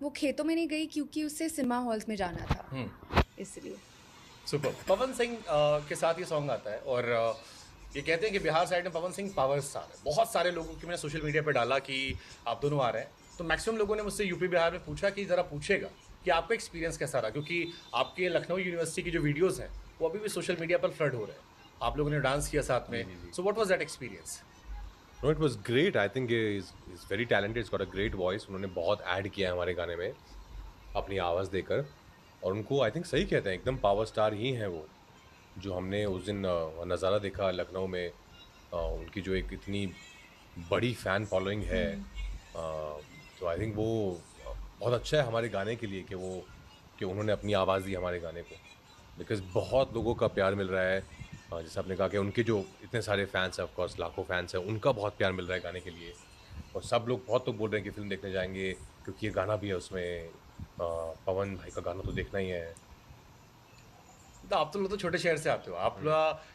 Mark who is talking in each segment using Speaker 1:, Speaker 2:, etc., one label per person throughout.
Speaker 1: वो खेतों में नहीं गई क्योंकि उसे सिनेमा हॉल्स में जाना था, इसलिए।
Speaker 2: सुपर। पवन सिंह के साथ ये सॉन्ग आता है और ये कहते हैं कि बिहार साइड में पवन सिंह पावर स्टार है। बहुत सारे लोगों की मैंने सोशल मीडिया पे डाला कि आप दोनों आ रहे हैं, तो मैक्सिमम लोगों ने मुझसे यूपी बिहार में पूछा कि ज़रा पूछेगा कि आपका एक्सपीरियंस कैसा रहा, क्योंकि आपके लखनऊ यूनिवर्सिटी की जो वीडियोज़ हैं वो अभी भी सोशल मीडिया पर फ्लड हो रहे हैं। आप लोगों ने डांस किया साथ में, so what was that experience?
Speaker 3: No, it was great. I think is very talented, is got a great voice. उन्होंने बहुत ऐड किया है हमारे गाने में अपनी आवाज़ देकर, और उनको आई थिंक सही कहते हैं, एकदम पावर स्टार ही हैं वो। जो हमने उस दिन नज़ारा देखा लखनऊ में, उनकी जो एक इतनी बड़ी फ़ैन फॉलोइंग है, तो आई थिंक वो बहुत अच्छा है हमारे गाने के लिए कि उन्होंने अपनी आवाज़ दी हमारे गाने को, बिकॉज़ बहुत लोगों का प्यार मिल रहा है। जैसे आपने कहा कि उनके जो इतने सारे फैंस हैं, ऑफ कोर्स लाखों फैंस हैं, उनका बहुत प्यार मिल रहा है गाने के लिए। और सब लोग, बहुत लोग बोल रहे हैं कि फ़िल्म देखने जाएंगे क्योंकि ये गाना भी है उसमें। पवन भाई का गाना तो देखना ही है।
Speaker 2: तो आप तो लोग तो छोटे शहर से आते हो आप,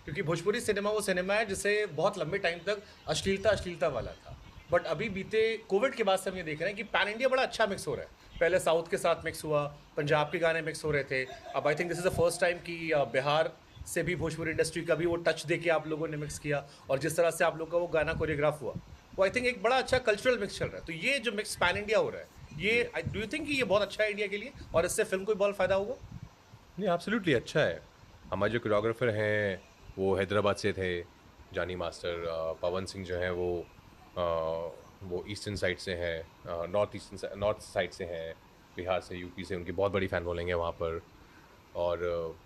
Speaker 2: क्योंकि भोजपुरी सिनेमा वो सिनेमा है जिसे बहुत लंबे टाइम तक अश्लीलता वाला था। बट अभी बीते कोविड के बाद से हम ये देख रहे हैं कि पैन इंडिया बड़ा अच्छा मिक्स हो रहा है। पहले साउथ के साथ मिक्स हुआ, पंजाब के गाने मिक्स हो रहे थे। अब I think this is the first time कि बिहार से भी भोजपुरी इंडस्ट्री का भी वो टच दे के आप लोगों ने मिक्स किया, और जिस तरह से आप लोग का वो गाना कोरियोग्राफ हुआ, वो आई थिंक एक बड़ा अच्छा कल्चरल मिक्स चल रहा है। तो ये जो मिक्स पैन इंडिया हो रहा है, ये डू यू थिंक कि ये बहुत अच्छा है इंडिया के लिए, और इससे फिल्म को भी बहुत फ़ायदा होगा?
Speaker 3: नहीं, एब्सोल्युटली अच्छा है। हमारे जो कोरियोग्राफर हैं वो हैदराबाद से थे, जानी मास्टर। पवन सिंह जो हैं वो ईस्टर्न साइड से हैं, नॉर्थ साइड से हैं, बिहार से, यूपी से। उनकी बहुत बड़ी फ़ैन फॉलोइंग है वहाँ पर। और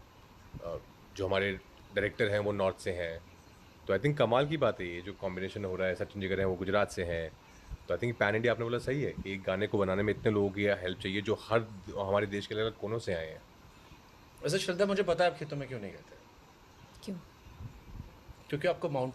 Speaker 3: जो हमारे डायरेक्टर हैं वो नॉर्थ से हैं। तो आई थिंक कमाल की बात है ये जो कॉम्बिनेशन हो रहा है। सचिन जिगर हैं वो गुजरात से हैं। तो आई थिंक पैन इंडिया, आपने बोला सही है, एक गाने को बनाने में इतने लोगों की हेल्प चाहिए जो हमारे देश के अलग अलग कोनों से आए हैं।
Speaker 2: वैसे श्रद्धा, मुझे पता है आप खेतों में क्यों नहीं गए थे,
Speaker 1: क्यों?
Speaker 2: क्योंकि आपको माउंट